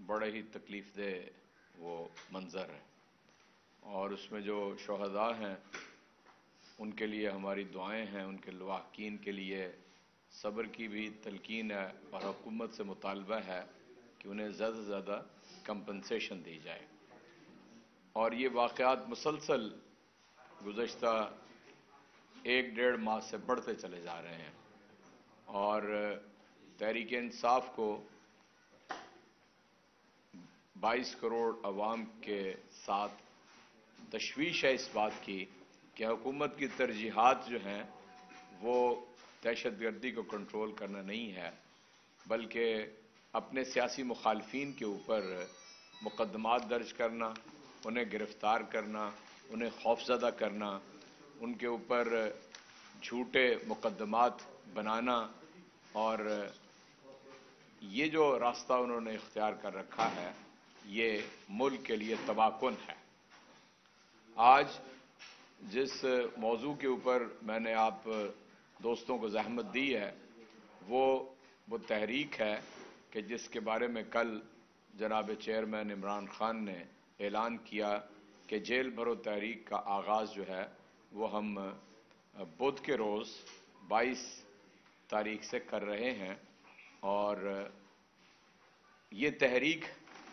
بڑے ہی تکلیف دہ وہ منظر ہے، اور اس میں جو شہداء ہیں ان کے لیے ہماری دعائیں ہیں، ان کے لواحقین کے لیے صبر کی بھی تلقین ہے، اور حکومت سے مطالبہ ہے کہ انہیں زیادہ سے زیادہ کمپنسیشن دی جائے۔ اور یہ واقعات مسلسل گزشتہ 1-1.5 ماہ سے بڑھتے چلے جا رہے ہیں، اور تحریک انصاف کو 22 کروڑ عوام کے ساتھ تشویش ہے اس بات کی کہ حکومت کی ترجیحات جو ہیں وہ دہشت گردی کو کنٹرول کرنا نہیں ہے، بلکہ اپنے سیاسی مخالفین کے اوپر مقدمات درج کرنا، انہیں گرفتار کرنا، انہیں خوفزدہ کرنا، ان کے اوپر جھوٹے مقدمات بنانا، اور یہ جو راستہ انہوں نے اختیار کر رکھا ہے یہ ملک کے لیے تباہ کن ہے۔ آج جس موضوع کے اوپر میں نے آپ دوستوں کو زحمت دی ہے وہ تحریک ہے کہ جس کے بارے میں کل جناب چیئرمین عمران خان نے اعلان کیا کہ جیل بھرو تحریک کا آغاز جو ہے وہ ہم بدھ کے روز 22 تاریخ سے کر رہے ہیں، اور یہ تحریک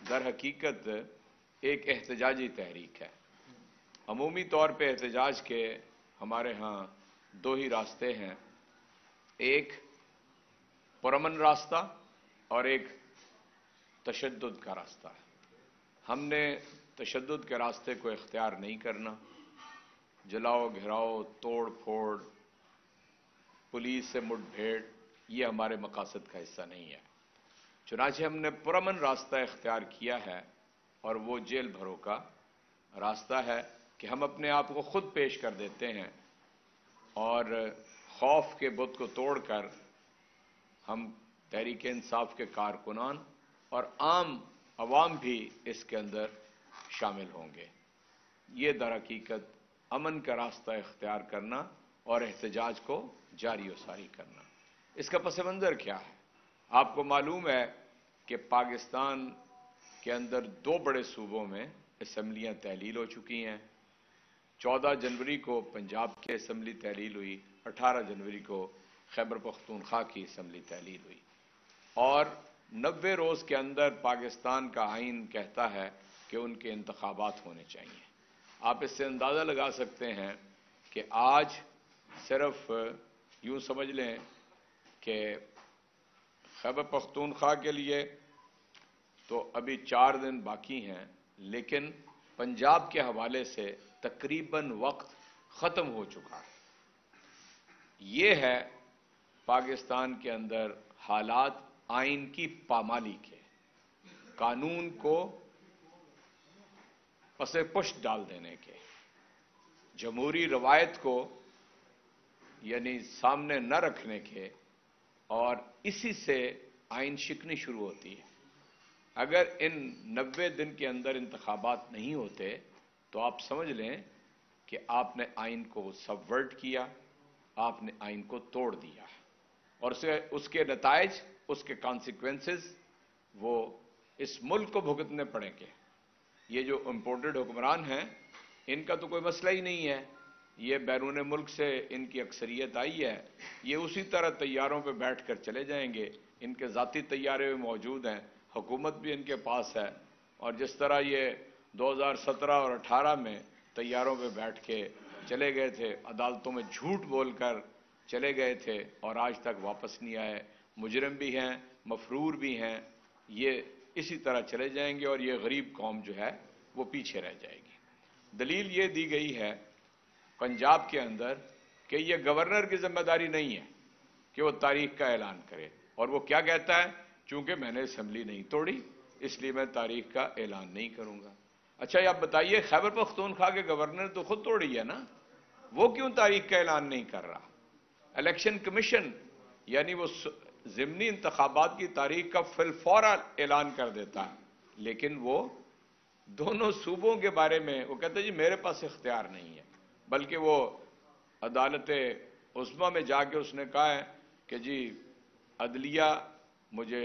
در حقیقت ایک احتجاجی تحریک ہے۔ عمومی طور پہ احتجاج کے ہمارے ہاں 2 ہی راستے ہیں، ایک پرامن راستہ اور ایک تشدد کا راستہ ہے۔ ہم نے تشدد کے راستے کو اختیار نہیں کرنا، جلاؤ گھراؤ، توڑ پھوڑ، پولیس سے مٹ بھیڑ، یہ ہمارے مقاصد کا حصہ نہیں ہے۔ چنانچہ ہم نے پرامن راستہ اختیار کیا ہے، اور وہ جیل بھرو کا راستہ ہے کہ ہم اپنے آپ کو خود پیش کر دیتے ہیں، اور خوف کے بت کو توڑ کر ہم تحریک انصاف کے کارکنان اور عام عوام بھی اس کے اندر شامل ہوں گے۔ یہ در حقیقت امن کا راستہ اختیار کرنا اور احتجاج کو جاری و ساری کرنا۔ اس کا پس منظر کیا ہے؟ آپ کو معلوم ہے کہ پاکستان کے اندر 2 بڑے صوبوں میں اسمبلیاں تحلیل ہو چکی ہیں۔ 14 جنوری کو پنجاب کی اسمبلی تحلیل ہوئی، 18 جنوری کو خیبر پختونخوا کی اسمبلی تحلیل ہوئی، اور 90 روز کے اندر پاکستان کا آئین کہتا ہے کہ ان کے انتخابات ہونے چاہیے۔ آپ اس سے اندازہ لگا سکتے ہیں کہ آج صرف یوں سمجھ لیں کہ خیبر پختونخوا کے لیے تو ابھی 4 دن باقی ہیں، لیکن پنجاب کے حوالے سے تقریباً وقت ختم ہو چکا ہے۔ یہ ہے پاکستان کے اندر حالات آئین کی پامالی کے، قانون کو پس پشت ڈال دینے کے، جمہوری روایت کو یعنی سامنے نہ رکھنے کے، اور اسی سے آئین شکنی شروع ہوتی ہے۔ اگر ان 90 دن کے اندر انتخابات نہیں ہوتے تو آپ سمجھ لیں کہ آپ نے آئین کو سبورٹ کیا، آپ نے آئین کو توڑ دیا، اور اس کے نتائج، اس کے کانسیکوینسز وہ اس ملک کو بھگتنے پڑیں گے۔ یہ جو امپورٹڈ حکمران ہیں ان کا تو کوئی مسئلہ ہی نہیں ہے، یہ بیرون ملک سے ان کی اکثریت آئی ہے، یہ اسی طرح طیاروں پہ بیٹھ کر چلے جائیں گے، ان کے ذاتی طیارے بھی موجود ہیں، حکومت بھی ان کے پاس ہے، اور جس طرح یہ 2017 اور 18 میں طیاروں پہ بیٹھ کے چلے گئے تھے، عدالتوں میں جھوٹ بول کر چلے گئے تھے اور آج تک واپس نہیں آئے، مجرم بھی ہیں، مفرور بھی ہیں، یہ اسی طرح چلے جائیں گے، اور یہ غریب قوم جو ہے وہ پیچھے رہ جائے گی۔ دلیل یہ دی گئی ہے پنجاب کے اندر کہ یہ گورنر کی ذمہ داری نہیں ہے کہ وہ تاریخ کا اعلان کرے، اور وہ کیا کہتا ہے؟ چونکہ میں نے اسمبلی نہیں توڑی اس لیے میں تاریخ کا اعلان نہیں کروں گا۔ اچھا یہ آپ بتائیے، خیبر پختونخوا کے گورنر تو خود توڑی ہے نا، وہ کیوں تاریخ کا اعلان نہیں کر رہا؟ الیکشن کمیشن یعنی وہ ضمنی انتخابات کی تاریخ کا فی الفور اعلان کر دیتا ہے، لیکن وہ دونوں صوبوں کے بارے میں وہ کہتے ہیں جی میرے پاس اختیار نہیں ہے، بلکہ وہ عدالت عظمیٰ میں جا کے اس نے کہا ہے کہ جی عدلیہ مجھے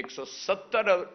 170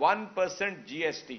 1% GST,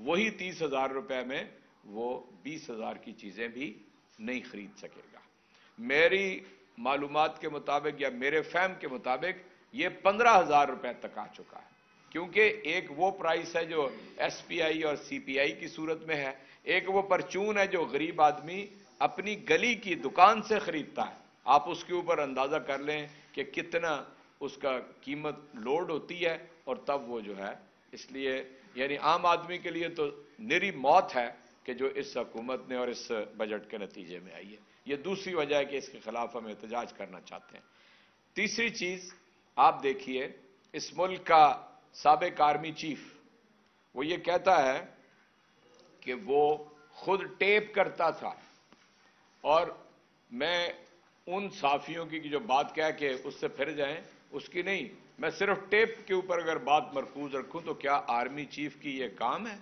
وہی 30,000 روپے میں وہ 20,000 کی چیزیں بھی نہیں خرید سکے گا۔ میری معلومات کے مطابق یا میرے فہم کے مطابق یہ 15,000 روپے تک آ چکا ہے، کیونکہ ایک وہ پرائس ہے جو ایس پی آئی اور سی پی آئی کی صورت میں ہے، ایک وہ پرچون ہے جو غریب آدمی اپنی گلی کی دکان سے خریدتا ہے۔ آپ اس کے اوپر اندازہ کر لیں کہ کتنا اس کا قیمت لوڈ ہوتی ہے، اور تب وہ جو ہے، اس لیے یعنی عام آدمی کے لیے تو نری موت ہے کہ جو اس حکومت نے اور اس بجٹ کے نتیجے میں آئی ہے۔ یہ دوسری وجہ ہے کہ اس کے خلاف ہم احتجاج کرنا چاہتے ہیں۔ تیسری چیز آپ دیکھیے، اس ملک کا سابق آرمی چیف وہ یہ کہتا ہے کہ وہ خود ٹیپ کرتا تھا، اور میں ان صحافیوں کی جو بات کہہ کے اس سے پھر جائیں اس کی نہیں، میں صرف ٹیپ کے اوپر اگر بات مرکوز رکھوں تو کیا آرمی چیف کی یہ کام ہے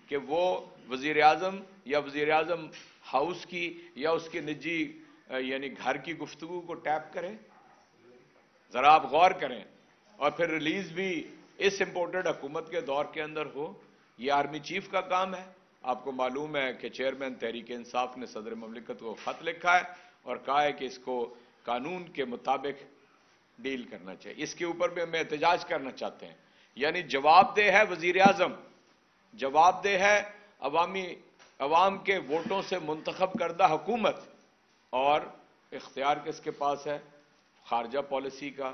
کہ وہ وزیر اعظم یا وزیر اعظم ہاؤس کی یا اس کے نجی یعنی گھر کی گفتگو کو ٹیپ کریں؟ ذرا آپ غور کریں، اور پھر ریلیز بھی اس امپورٹڈ حکومت کے دور کے اندر ہو، یہ آرمی چیف کا کام ہے۔ آپ کو معلوم ہے کہ چیئرمین تحریک انصاف نے صدر مملکت کو خط لکھا ہے اور کہا ہے کہ اس کو قانون کے مطابق ڈیل کرنا چاہیے۔ اس کے اوپر بھی ہم احتجاج کرنا چاہتے ہیں، یعنی جواب دہ ہے وزیر اعظم، جواب دہ ہے عوام کے ووٹوں سے منتخب کردہ حکومت، اور اختیار کس کے پاس ہے؟ خارجہ پالیسی کا،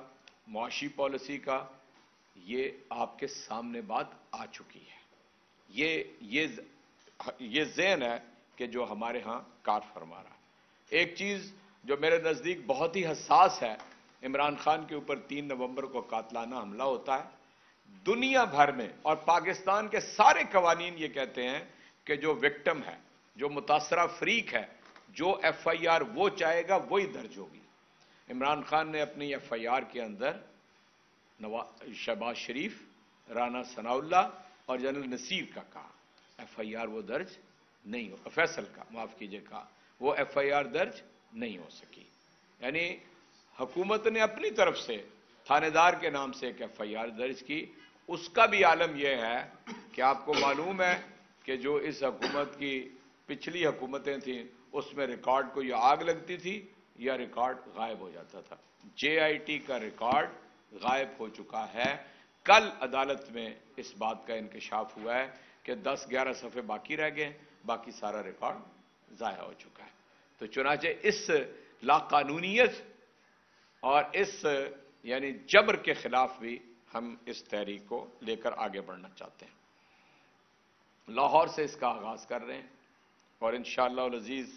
معاشی پالیسی کا۔ یہ آپ کے سامنے بات آ چکی ہے۔ یہ ذہن ہے کہ جو ہمارے ہاں کار فرما رہا ہے۔ ایک چیز جو میرے نزدیک بہت ہی حساس ہے، عمران خان کے اوپر 3 نومبر کو قاتلانہ حملہ ہوتا ہے، دنیا بھر میں اور پاکستان کے سارے قوانین یہ کہتے ہیں کہ جو وکٹم ہے، جو متاثرہ فریق ہے، جو ایف آئی آر وہ چاہے گا وہی درج ہوگی۔ عمران خان نے اپنی ایف آئی آر کے اندر شہباز شریف، رانا ثناء اللہ اور جنرل نصیر کا کہا، ایف آئی آر وہ درج نہیں ہو، فیصل کا معاف کیجئے کہا، وہ ایف آئی آر درج نہیں ہو سکی۔ یعنی حکومت نے اپنی طرف سے تھانے دار کے نام سے ایک ایف آئی آر درج کی۔ اس کا بھی عالم یہ ہے کہ آپ کو معلوم ہے کہ جو اس حکومت کی پچھلی حکومتیں تھیں اس میں ریکارڈ کو یا آگ لگتی تھی یا ریکارڈ غائب ہو جاتا تھا۔ جے آئی ٹی کا ریکارڈ غائب ہو چکا ہے۔ کل عدالت میں اس بات کا انکشاف ہوا ہے کہ 10-11 صفحے باقی رہ گئے، باقی سارا ریکارڈ ضائع ہو چکا ہے۔ تو چنانچہ اس لاقانونیت اور اس یعنی جبر کے خلاف بھی ہم اس تحریک کو لے کر آگے بڑھنا چاہتے ہیں۔ لاہور سے اس کا آغاز کر رہے ہیں، اور انشاءاللہ العزیز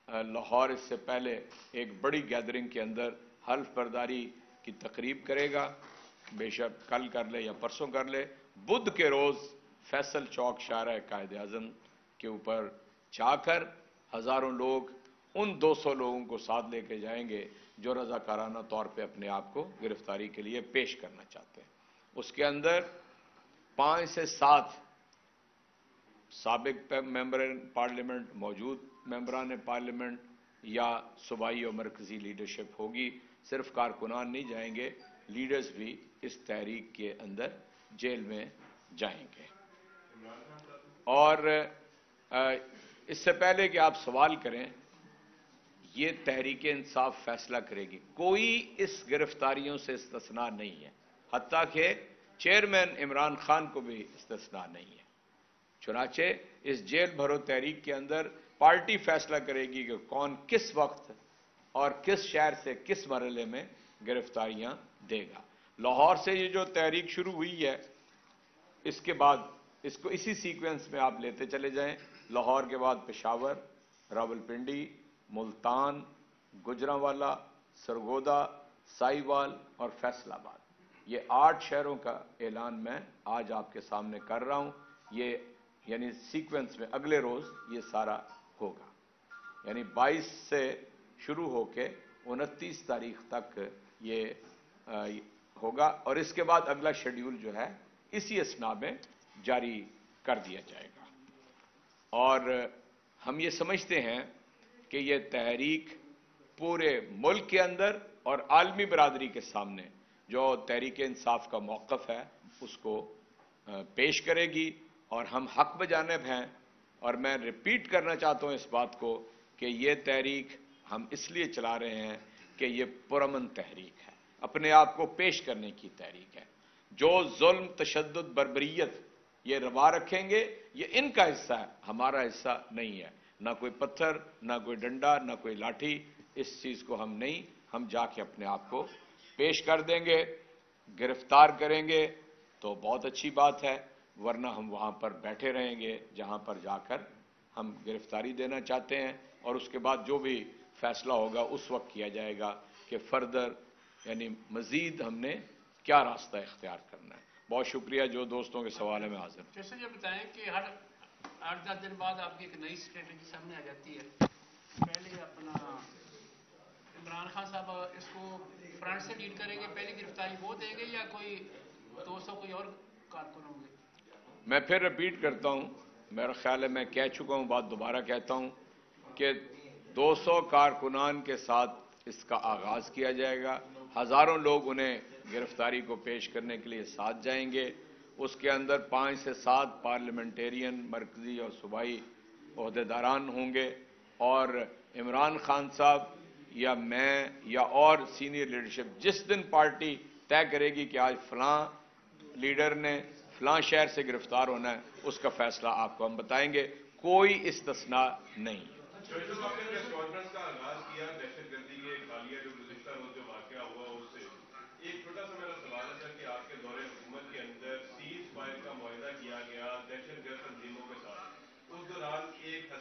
لاہور اس سے پہلے ایک بڑی گیدرنگ کے اندر حلف برداری کی تقریب کرے گا، بے شک کل کر لے یا پرسوں کر لے۔ بدھ کے روز فیصل چوک شاہراہ قائد اعظم کے اوپر جا کر ہزاروں لوگ ان 200 لوگوں کو ساتھ لے کے جائیں گے جو رضاکارانہ طور پہ اپنے آپ کو گرفتاری کے لیے پیش کرنا چاہتے ہیں۔ اس کے اندر 5 سے 7 سابق ممبران پارلیمنٹ، موجود ممبران پارلیمنٹ یا صوبائی اور مرکزی لیڈرشپ ہوگی۔ صرف کارکنان نہیں جائیں گے، لیڈرز بھی اس تحریک کے اندر جیل میں جائیں گے۔ اور اس سے پہلے کہ آپ سوال کریں، یہ تحریک انصاف فیصلہ کرے گی، کوئی اس گرفتاریوں سے استثناء نہیں ہے، حتیٰ کہ چیئرمین عمران خان کو بھی استثناء نہیں ہے۔ چنانچہ اس جیل بھرو تحریک کے اندر پارٹی فیصلہ کرے گی کہ کون کس وقت اور کس شہر سے کس مرحلے میں گرفتاریاں دے گا۔ لاہور سے یہ جو تحریک شروع ہوئی ہے، اس کے بعد اس کو اسی سیکوینس میں آپ لیتے چلے جائیں۔ لاہور کے بعد پشاور، راولپنڈی، ملتان، گجرانوالہ، سرگودا، سائی وال اور فیصل آباد، یہ 8 شہروں کا اعلان میں آج آپ کے سامنے کر رہا ہوں۔ یہ یعنی سیکوینس میں اگلے روز یہ سارا ہوگا، یعنی 22 سے شروع ہو کے 29 تاریخ تک یہ ہوگا، اور اس کے بعد اگلا شیڈیول جو ہے اسی اسنا میں جاری کر دیا جائے گا۔ اور ہم یہ سمجھتے ہیں کہ یہ تحریک پورے ملک کے اندر اور عالمی برادری کے سامنے جو تحریک انصاف کا موقف ہے اس کو پیش کرے گی، اور ہم حق بجانب ہیں، اور میں ریپیٹ کرنا چاہتا ہوں اس بات کو کہ یہ تحریک ہم اس لیے چلا رہے ہیں کہ یہ پرامن تحریک ہے، اپنے آپ کو پیش کرنے کی تحریک ہے۔ جو ظلم، تشدد، بربریت یہ روا رکھیں گے، یہ ان کا حصہ ہے، ہمارا حصہ نہیں ہے۔ نہ کوئی پتھر، نہ کوئی ڈنڈا، نہ کوئی لاٹھی، اس چیز کو ہم نہیں، ہم جا کے اپنے آپ کو پیش کر دیں گے، گرفتار کریں گے تو بہت اچھی بات ہے، ورنہ ہم وہاں پر بیٹھے رہیں گے جہاں پر جا کر ہم گرفتاری دینا چاہتے ہیں، اور اس کے بعد جو بھی فیصلہ ہوگا اس وقت کیا جائے گا کہ فردر یعنی مزید ہم نے کیا راستہ اختیار کرنا ہے۔ بہت شکریہ، جو دوستوں کے سوال ہے میں حاضر ہوں۔ جیسے یہ بتائیں کہ ہر 8-10 دن بعد آپ کی ایک نئی اسٹریٹجی سامنے آ جاتی ہے، پہلے اپنا عمران خان صاحب اس کو فرنٹ سے لیڈ کریں گے، پہلی گرفتاری وہ دیں گے یا کوئی 200 کوئی اور کارکن ہوں گے؟ میں پھر ریپیٹ کرتا ہوں، میرا خیال ہے میں کہہ چکا ہوں، بات دوبارہ کہتا ہوں کہ 200 کارکنان کے ساتھ اس کا آغاز کیا جائے گا، ہزاروں لوگ انہیں گرفتاری کو پیش کرنے کے لیے ساتھ جائیں گے، اس کے اندر 5 سے 7 پارلیمنٹیرین مرکزی اور صوبائی عہدیداران ہوں گے، اور عمران خان صاحب یا میں یا اور سینئر لیڈرشپ جس دن پارٹی طے کرے گی کہ آج فلاں لیڈر نے فلاں شہر سے گرفتار ہونا ہے، اس کا فیصلہ آپ کو ہم بتائیں گے، کوئی استثناء نہیں۔ کانفرنس کا آغاز کیا دہشت گردی کے حالیہ جو گزشتہ روز جو واقعہ ہوا اس سے ایک چھوٹا سا میرا سوال ہے سر کہ آپ کے دور حکومت کے اندر سیز فائر کا معاہدہ کیا گیا دہشت گرد تنظیموں کے ساتھ، اس دوران ایک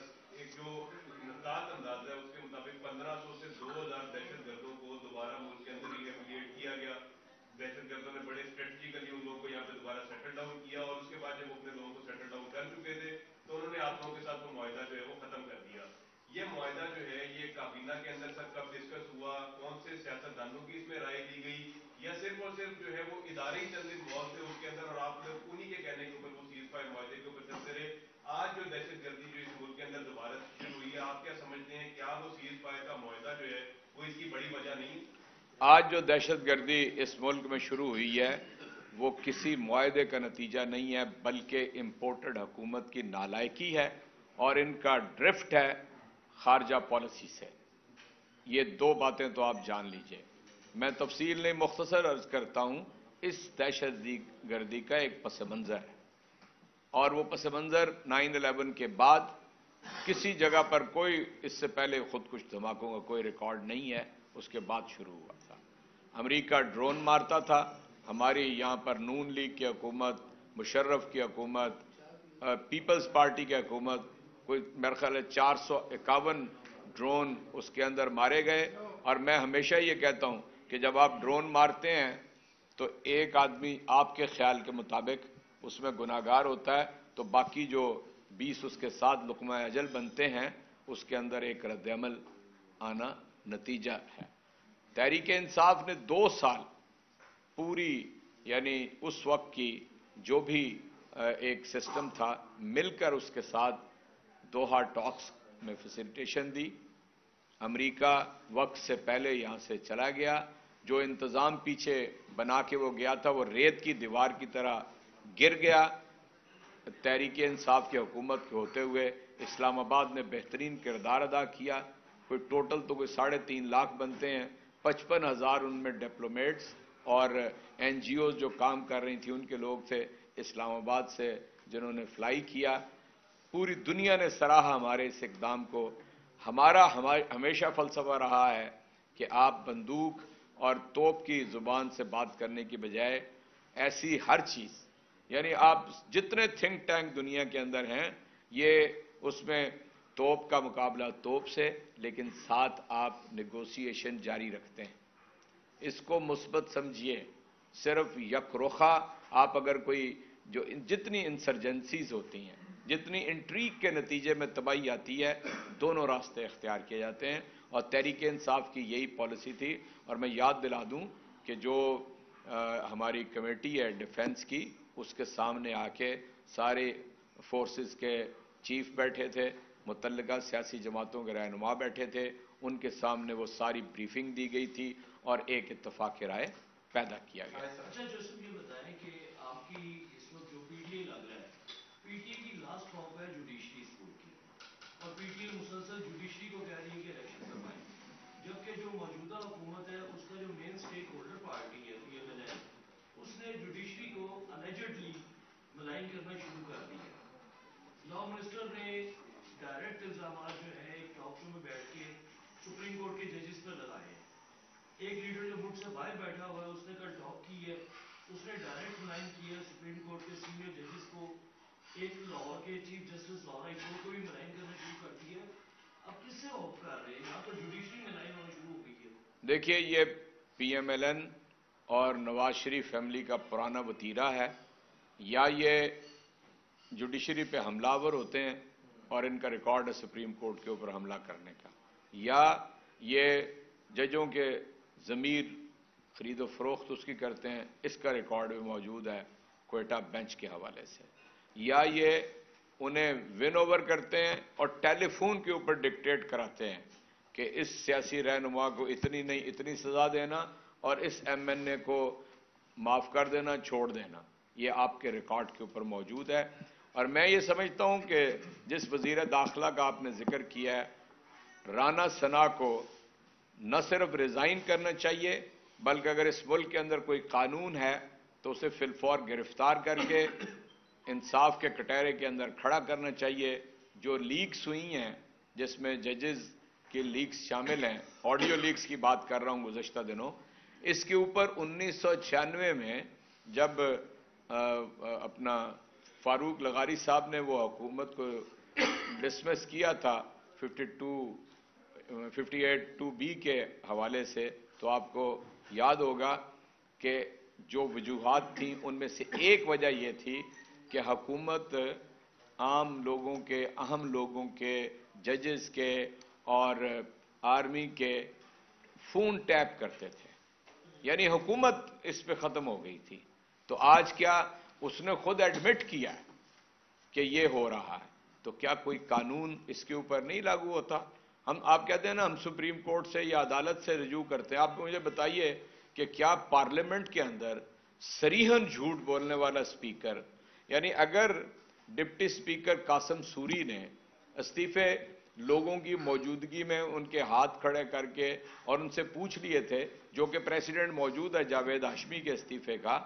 جو محتاط انداز ہے اس کے مطابق 1500 سے 2000 دہشت گردوں کو دوبارہ ملک کے اندر ریپیلیٹ کیا گیا۔ دہشت گردوں نے بڑے اسٹریٹجیکلی ان لوگوں کو یہاں پہ دوبارہ سیٹل ڈاؤن کیا، اور اس کے بعد جب وہ اپنے لوگوں کو سیٹل ڈاؤن کر چکے تھے تو انہوں نے آپ لوگوں کے ساتھ وہ معاہدہ جو ہے وہ ختم کر دیا۔ یہ معاہدہ جو ہے یہ کابینہ کے اندر سر کب ڈسکس ہوا، کون سے سیاستدانوں کی اس میں رائے دی گئی، یا صرف اور صرف جو ہے وہ ادارے چند انوالو تھے اس کے اندر اور آپ لوگ انہی کے کہنے کے اوپر وہ سیز فائر معاہدے کے اوپر چلتے رہے؟ آج جو دہشت گردی جو اس ملک کے اندر دوبارہ شروع ہوئی ہے، آپ کیا سمجھتے ہیں کیا وہ سیز فائر کا معاہدہ جو ہے وہ اس کی بڑی وجہ نہیں؟ آج جو دہشت گردی اس ملک میں شروع ہوئی ہے وہ کسی معاہدے کا نتیجہ نہیں ہے، بلکہ امپورٹڈ حکومت کی نالائکی ہے اور ان کا ڈرفٹ ہے خارجہ پالیسی سے۔ یہ دو باتیں تو آپ جان لیجئے، میں تفصیل نہیں مختصر عرض کرتا ہوں۔ اس دہشت گردی کا ایک پس منظر ہے، اور وہ پس منظر 9/11 کے بعد کسی جگہ پر کوئی اس سے پہلے خودکش دھماکوں کا کوئی ریکارڈ نہیں ہے، اس کے بعد شروع ہوا تھا۔ امریکہ ڈرون مارتا تھا، ہماری یہاں پر نون لیگ کی حکومت، مشرف کی حکومت، پیپلز پارٹی کی حکومت، کوئی میرا خیال ہے 451 ڈرون اس کے اندر مارے گئے۔ اور میں ہمیشہ یہ کہتا ہوں کہ جب آپ ڈرون مارتے ہیں تو ایک آدمی آپ کے خیال کے مطابق اس میں گناہگار ہوتا ہے، تو باقی جو 20 اس کے ساتھ لقمہ اجل بنتے ہیں، اس کے اندر ایک رد عمل آنا نتیجہ ہے۔ تحریک انصاف نے 2 سال پوری یعنی اس وقت کی جو بھی ایک سسٹم تھا مل کر اس کے ساتھ دوحہ ٹاکس میں فیسیلیٹیشن دی۔ امریکہ وقت سے پہلے یہاں سے چلا گیا، جو انتظام پیچھے بنا کے وہ گیا تھا وہ ریت کی دیوار کی طرح گر گیا۔ تحریک انصاف کی حکومت کے ہوتے ہوئے اسلام آباد نے بہترین کردار ادا کیا، کوئی ٹوٹل تو کوئی 3.5 لاکھ بنتے ہیں، 55,000 ان میں ڈپلومیٹس اور این جی اوز جو کام کر رہی تھیں ان کے لوگ تھے اسلام آباد سے جنہوں نے فلائی کیا۔ پوری دنیا نے سراہا ہمارے اس اقدام کو۔ ہمارا ہمیشہ فلسفہ رہا ہے کہ آپ بندوق اور توپ کی زبان سے بات کرنے کی بجائے ایسی ہر چیز، یعنی آپ جتنے تھنک ٹینک دنیا کے اندر ہیں یہ اس میں توپ کا مقابلہ توپ سے، لیکن ساتھ آپ نیگوسیشن جاری رکھتے ہیں۔ اس کو مثبت سمجھیے، صرف یک رخا آپ اگر کوئی جو جتنی انسرجنسیز ہوتی ہیں، جتنی انٹریگ کے نتیجے میں تباہی آتی ہے، دونوں راستے اختیار کیے جاتے ہیں، اور تحریک انصاف کی یہی پالیسی تھی۔ اور میں یاد دلا دوں کہ جو ہماری کمیٹی ہے ڈیفنس کی، اس کے سامنے آ کے سارے فورسز کے چیف بیٹھے تھے، متعلقہ سیاسی جماعتوں کے رہنما بیٹھے تھے، ان کے سامنے وہ ساری بریفنگ دی گئی تھی اور ایک اتفاق رائے پیدا کیا گیا۔ اچھا جوسف یہ بتائیں کہ آپ کی اس وقت جو پی ٹی آئی لگ رہا ہے، پی ٹی کہہ رہی ہے کہ الیکشن کروائیں، جبکہ جو موجودہ حکومت ہے اس کا جو مین اسٹیک ہولڈر پارٹی ہے پی ایم ایل این، اس نے جوڈیشری کو الیجڈلی ملائن کرنا شروع کر دیا ہے۔ لا منسٹر نے ڈائریکٹ الزامات جو ہیں ایک ٹاک شو میں بیٹھ کے سپریم کورٹ کے ججز پر لگائے ہیں۔ ایک لیڈر جو ملک سے باہر بیٹھا ہوا ہے اس نے کل ٹاک کی ہے، اس نے ڈائریکٹ ملائن کیا ہے سپریم کورٹ کے سینئر ججز کو، ایک لاہور کے chief justice Lahore high court کو بھی ملائن کرنا شروع کر دیا ہے۔ اب کس سے ہوپ کر رہے ہیں؟ یہاں تو جوڈیشری ملائن ہونا شروع ہو گئی ہے۔ دیکھیے، یہ پی ایم ایل این اور نواز شریف فیملی کا پرانا وتیرہ ہے، یا یہ جوڈیشری پہ حملہ آور ہوتے ہیں اور ان کا ریکارڈ ہے سپریم کورٹ کے اوپر حملہ کرنے کا، یا یہ ججوں کے ضمیر خرید و فروخت اس کی کرتے ہیں، اس کا ریکارڈ بھی موجود ہے کوئٹہ بینچ کے حوالے سے، یا یہ انہیں ون اوور کرتے ہیں اور ٹیلی فون کے اوپر ڈکٹیٹ کراتے ہیں کہ اس سیاسی رہنما کو اتنی نہیں اتنی سزا دینا اور اس ایم این اے کو معاف کر دینا، چھوڑ دینا۔ یہ آپ کے ریکارڈ کے اوپر موجود ہے، اور میں یہ سمجھتا ہوں کہ جس وزیر داخلہ کا آپ نے ذکر کیا ہے، رانا ثنا کو نہ صرف ریزائن کرنا چاہیے، بلکہ اگر اس ملک کے اندر کوئی قانون ہے تو اسے فی الفور گرفتار کر کے انصاف کے کٹہرے کے اندر کھڑا کرنا چاہیے۔ جو لیکس ہوئی ہیں جس میں ججز کے لیکس شامل ہیں، آڈیو لیکس کی بات کر رہا ہوں گزشتہ دنوں، اس کے اوپر 1996 میں جب اپنا فاروق لغاری صاحب نے وہ حکومت کو ڈسمس کیا تھا 58(2)B کے حوالے سے، تو آپ کو یاد ہوگا کہ جو وجوہات تھیں ان میں سے ایک وجہ یہ تھی کہ حکومت عام لوگوں کے، اہم لوگوں کے، ججز کے اور آرمی کے فون ٹیپ کرتے تھے، یعنی حکومت اس پہ ختم ہو گئی تھی۔ تو آج کیا اس نے خود ایڈمٹ کیا ہے کہ یہ ہو رہا ہے، تو کیا کوئی قانون اس کے اوپر نہیں لاگو ہوتا؟ آپ کہتے ہیں نا ہم سپریم کورٹ سے یا عدالت سے رجوع کرتے ہیں، آپ مجھے بتائیے کہ کیا پارلیمنٹ کے اندر صریحاً جھوٹ بولنے والا اسپیکر، یعنی اگر ڈپٹی اسپیکر قاسم سوری نے استعفے لوگوں کی موجودگی میں ان کے ہاتھ کھڑے کر کے اور ان سے پوچھ لیے تھے، جو کہ پریزیڈنٹ موجود ہے جاوید ہاشمی کے استعفے کا،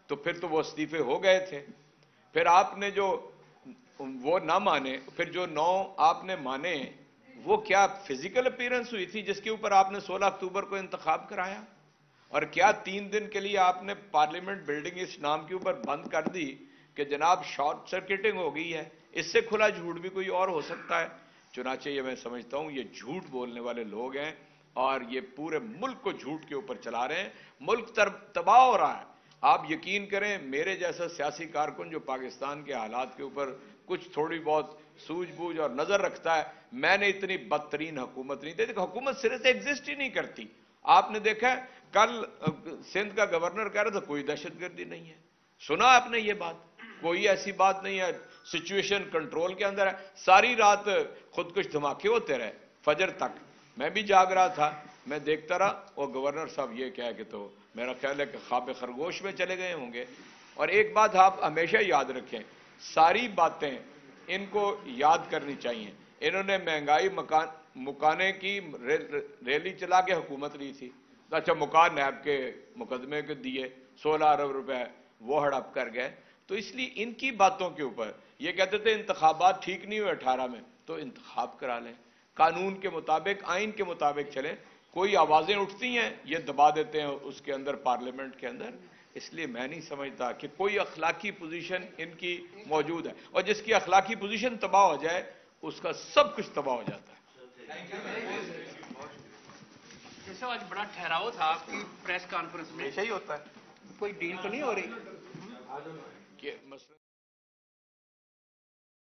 تو پھر تو وہ استعفے ہو گئے تھے۔ پھر آپ نے جو وہ نہ مانے، پھر جو 9 آپ نے مانے، وہ کیا فزیکل اپیرنس ہوئی تھی جس کے اوپر آپ نے 16 اکتوبر کو انتخاب کرایا؟ اور کیا 3 دن کے لیے آپ نے پارلیمنٹ بلڈنگ اس نام کے اوپر بند کر دی کہ جناب شارٹ سرکٹنگ ہو گئی ہے؟ اس سے کھلا جھوٹ بھی کوئی اور ہو سکتا ہے؟ چنانچہ یہ میں سمجھتا ہوں یہ جھوٹ بولنے والے لوگ ہیں اور یہ پورے ملک کو جھوٹ کے اوپر چلا رہے ہیں، ملک تباہ ہو رہا ہے۔ آپ یقین کریں، میرے جیسا سیاسی کارکن جو پاکستان کے حالات کے اوپر کچھ تھوڑی بہت سوجھ بوجھ اور نظر رکھتا ہے، میں نے اتنی بدترین حکومت نہیں دیکھی۔ حکومت سرے سے ایگزسٹ ہی نہیں کرتی۔ آپ نے دیکھا ہے کل سندھ کا گورنر کہہ رہا تھا کوئی دہشت گردی نہیں ہے، سنا آپ نے یہ بات؟ کوئی ایسی بات نہیں ہے، سچویشن کنٹرول کے اندر ہے۔ ساری رات خودکش دھماکے ہوتے رہے فجر تک، میں بھی جاگ رہا تھا، میں دیکھتا رہا، اور گورنر صاحب یہ کہہ کہ تو میرا خیال ہے کہ خواب خرگوش میں چلے گئے ہوں گے۔ اور ایک بات آپ ہمیشہ یاد رکھیں، ساری باتیں ان کو یاد کرنی چاہیے۔ انہوں نے مہنگائی مکانے کی ریلی چلا کے حکومت لی تھی، اچھا مکان نیب کے مقدمے کے دیے 16 ارب روپے وہ ہڑپ کر گئے۔ تو اس لیے ان کی باتوں کے اوپر یہ کہتے تھے انتخابات ٹھیک نہیں ہوئے 18 میں، تو انتخاب کرا لیں، قانون کے مطابق، آئین کے مطابق چلیں۔ کوئی آوازیں اٹھتی ہیں یہ دبا دیتے ہیں اس کے اندر، پارلیمنٹ کے اندر۔ اس لیے میں نہیں سمجھتا کہ کوئی اخلاقی پوزیشن ان کی موجود ہے، اور جس کی اخلاقی پوزیشن تباہ ہو جائے اس کا سب کچھ تباہ ہو جاتا ہے۔ جیسے آج بڑا ٹھہراؤ تھا آپ کی پریس کانفرنس میں، ایسا ہی ہوتا ہے۔ کوئی ڈیل تو نہیں ہو رہی؟ کہ مثلا